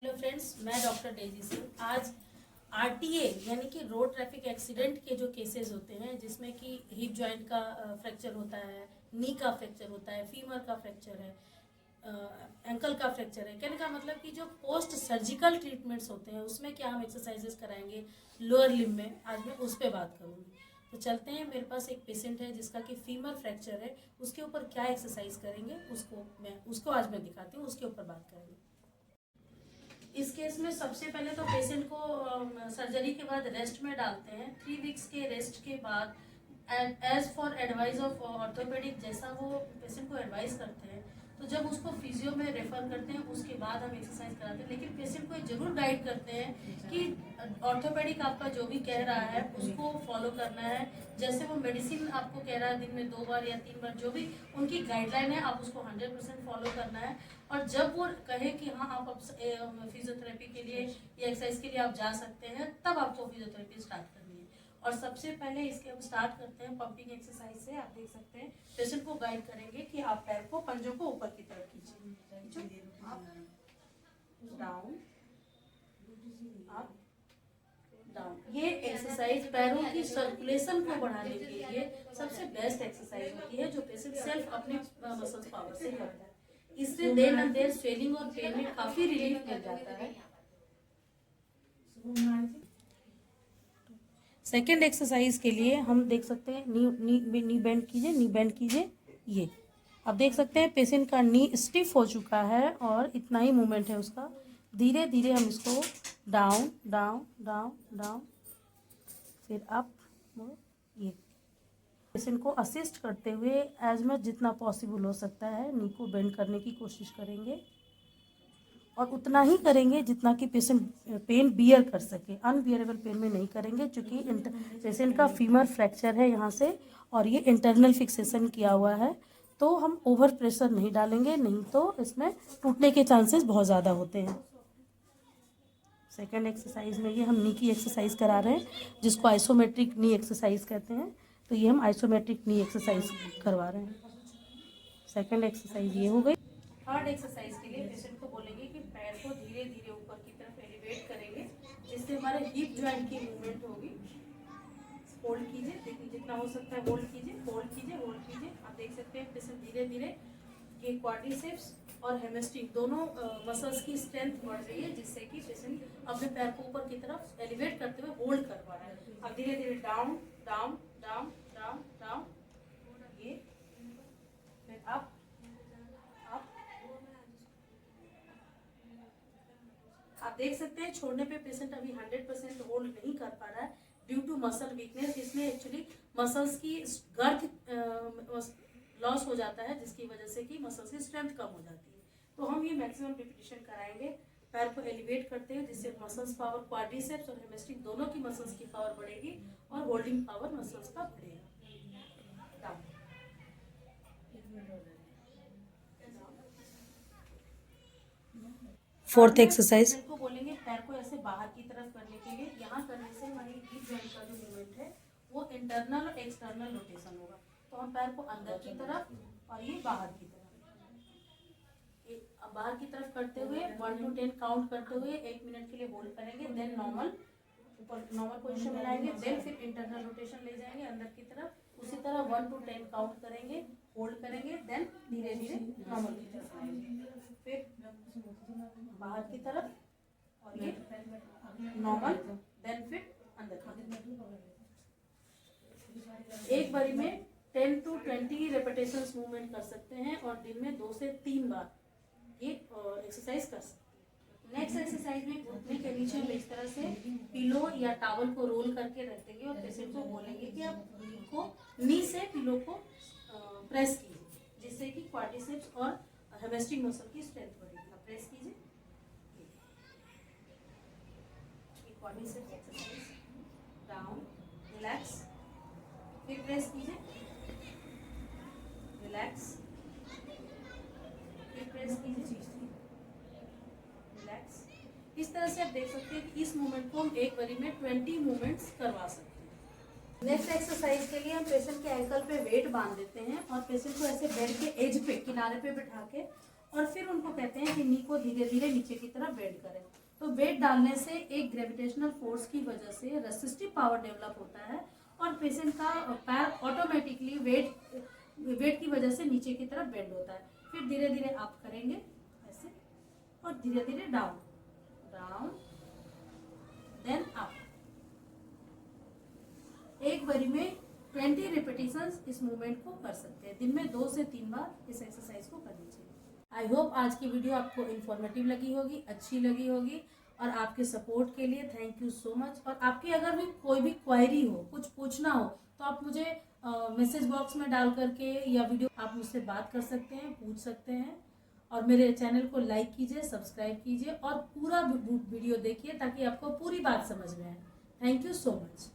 Hello friends, मैं doctor Daisy Singh. आज RTA यानी कि रोड ट्रैफिक एक्सीडेंट के जो केसेस होते हैं जिसमें कि हिप जॉइंट का फ्रैक्चर होता है, नी का फ्रैक्चर होता है, फीमर का फ्रैक्चर है, एंकल का फ्रैक्चर है। कहने का मतलब कि जो पोस्ट सर्जिकल ट्रीटमेंट्स होते हैं उसमें क्या हम एक्सरसाइजेस कराएंगे लोअर लिम्ब में, आज मैं उस पर बात करूँगी। तो चलते हैं, मेरे पास एक पेशेंट है जिसका कि फीमर फ्रैक्चर है, उसके ऊपर क्या एक्सरसाइज करेंगे उसको आज मैं दिखाती हूँ, उसके ऊपर बात करेंगे। इस केस में सबसे पहले तो पेशेंट को सर्जरी के बाद रेस्ट में डालते हैं। 3 वीक्स के रेस्ट के बाद as for advice of orthopedic, जैसा वो पेशेंट को एडवाइस करते हैं, तो जब उसको फिजियो में रेफर करते हैं उसके बाद हम एक्सरसाइज कराते हैं। लेकिन पेशेंट को जरूर गाइड करते हैं कि ऑर्थोपेडिक आपका जो भी कह रहा है उसको फॉलो करना है। जैसे वो मेडिसिन आपको कह रहा है दिन में 2 बार या 3 बार, जो भी उनकी गाइडलाइन है आप उसको 100% फॉलो करना है। और जब वो कहे कि हाँ आप अब फिजियोथेरेपी के लिए या एक्सरसाइज के लिए आप जा सकते हैं, तब आपको फिजियोथेरेपी स्टार्ट करनी है। और सबसे पहले इसके हम स्टार्ट करते हैं पंपिंग एक्सरसाइज से। आप देख सकते हैं पेशेंट को गाइड करेंगे कि आप पैर को, पंजों को ऊपर की तरफ कीजिए, डाउन अप डाउन। ये एक्सरसाइज पैरों की सर्कुलेशन को बढ़ाने के लिए सबसे बेस्ट एक्सरसाइज होती है, जो पेशेंट सेल्फ अपने मसल्स पावर से करता है। इससे देर न देर स्वेलिंग और पेन में काफी रिलीफ मिल जाता है। सेकेंड एक्सरसाइज के लिए हम देख सकते हैं नी बेंड कीजिए, नी बेंड कीजिए। ये आप देख सकते हैं पेशेंट का नी स्टिफ हो चुका है और इतना ही मूवमेंट है उसका। धीरे धीरे हम इसको डाउन डाउन डाउन डाउन, फिर अप। ये पेशेंट को असिस्ट करते हुए एज मच जितना पॉसिबल हो सकता है नी को बेंड करने की कोशिश करेंगे, और उतना ही करेंगे जितना कि पेशेंट पेन बियर कर सके। अनबियरेबल पेन में नहीं करेंगे, क्योंकि पेशेंट का फीमर फ्रैक्चर है यहाँ से और ये इंटरनल फिक्सेशन किया हुआ है, तो हम ओवर प्रेशर नहीं डालेंगे, नहीं तो इसमें टूटने के चांसेस बहुत ज़्यादा होते हैं। सेकेंड एक्सरसाइज में ये हम नी की एक्सरसाइज करा रहे हैं, जिसको आइसोमेट्रिक नी एक्सरसाइज कहते हैं। तो ये हम आइसोमेट्रिक नी एक्सरसाइज करवा रहे हैं। सेकेंड एक्सरसाइज ये हो गई। थर्ड एक्सरसाइज के लिए पेशेंट को बोलेंगे कि पैर को धीरे धीरे ऊपर की तरफ एलिवेट करेंगे, जिससे हमारे हिप जॉइंट की मूवमेंट होगी। होल्ड कीजिए, देखिए जितना हो सकता है होल्ड कीजिए, होल्ड कीजिए, होल्ड कीजिए। आप देख सकते हैं पेशेंट धीरे धीरे ये क्वाड्रिसेप्स और हेमस्ट्रिक दोनों मसल्स की स्ट्रेंथ बढ़ रही है, जिससे कि पेशेंट अपने पैर को ऊपर की तरफ एलिवेट करते हुए होल्ड कर पा रहा है। अब धीरे धीरे down down down down down, ये फिर अप अप। आप देख सकते हैं छोड़ने पे पेशेंट अभी 100% होल्ड नहीं कर पा रहा है ड्यू टू मसल वीकनेस। इसमें एक्चुअली मसल्स की गर्थ लॉस हो जाता है, जिसकी वजह से कि मसल्स की स्ट्रेंथ कम हो जाती है। तो हम ये मैक्सिमम रिपीटिशन कराएंगे पैर को एलिवेट करते हैं, जिससे मसल्स पावर, क्वाड्रिसेप्स और हेमस्ट्रिक दोनों की मसल्स की पावर बढ़ेगी और होल्डिंग पावर मसल्स का बढ़ेगा। फोर्थ एक्सरसाइज को बोलेंगे पैर को ऐसे बाहर की तरफ करने के लिए। यहाँ करने से हमारी हिप जॉइंट का जो मूवमेंट है वो इंटरनल और एक्सटर्नल रोटेशन होगा। तो हम पैर को अंदर की तरफ और ये बाहर की तरफ, बाहर की तरफ करते हुए 1 to 10 काउंट करते हुए 1 मिनट के लिए होल्ड करेंगे। देन नॉर्मल ऊपर नॉर्मल पोजीशन में लाएंगे। देन फिर इंटरनल रोटेशन ले जाएंगे अंदर की तरफ। उसी तरह 1 to 10 काउंट करेंगे, होल्ड करेंगे, देन धीरे धीरे नॉर्मल की तरफ आएंगे। फिर बाहर की तरफ और ये नॉर्मल, देन फिर अंदर की तरफ। एक बारी में 10 to 20 रेपिटेशंस मूवमेंट कर सकते हैं और दिन में 2 से 3 बार ये एक्सरसाइज कर सकते हैं। नेक्स्ट एक्सरसाइज में घुटने के नीचे हम इस तरह से पिलो या टॉवल को रोल करके रख देंगे और पेशेंट को बोलेंगे कि आप को नी से पिलो को प्रेस कीजिए, जिससे कि क्वाड्रिसेप्स और हेमस्ट्रिक मसल की स्ट्रेंथ बढ़ेगी। आप प्रेस कीजिए, क्वाड्रिसेप्स एक्सरसाइज, डाउन, रिलैक्स, फिर प्रेस कीजिए, रिलैक्स, फिर प्रेस कीजिए, रिलैक्स। इस तरह से आप देख सकते हैं कि इस मूवमेंट को हम एक बारी में 20 मूवमेंट्स करवा सकते हैं। नेक्स्ट एक्सरसाइज के लिए हम पेशेंट के एंकल पे वेट बांध देते हैं और पेशेंट को ऐसे बेड के एज पे, किनारे पे बिठा के और फिर उनको कहते हैं कि नी को धीरे धीरे नीचे की तरफ बेंड करें। तो वेट डालने से एक ग्रेविटेशनल फोर्स की वजह से रेसिस्टिव पावर डेवलप होता है और पेशेंट का पैर ऑटोमेटिकली वेट की वजह से नीचे की तरफ बेंड होता है। फिर धीरे धीरे अप करेंगे ऐसे और धीरे धीरे डाउन, डाउन देन अप। एक बारी में 20 रिपीटिशंस इस मूवमेंट को कर सकते हैं। दिन में 2 से 3 बार इस एक्सरसाइज को करनी चाहिए। आई होप आज की वीडियो आपको इन्फॉर्मेटिव लगी होगी, अच्छी लगी होगी, और आपके सपोर्ट के लिए थैंक यू सो मच। और आपकी अगर भी कोई भी क्वेरी हो, कुछ पूछना हो, तो आप मुझे मैसेज बॉक्स में डाल करके या वीडियो आप मुझसे बात कर सकते हैं, पूछ सकते हैं। और मेरे चैनल को लाइक कीजिए, सब्सक्राइब कीजिए और पूरा वीडियो देखिए ताकि आपको पूरी बात समझ में आए। Thank you so much.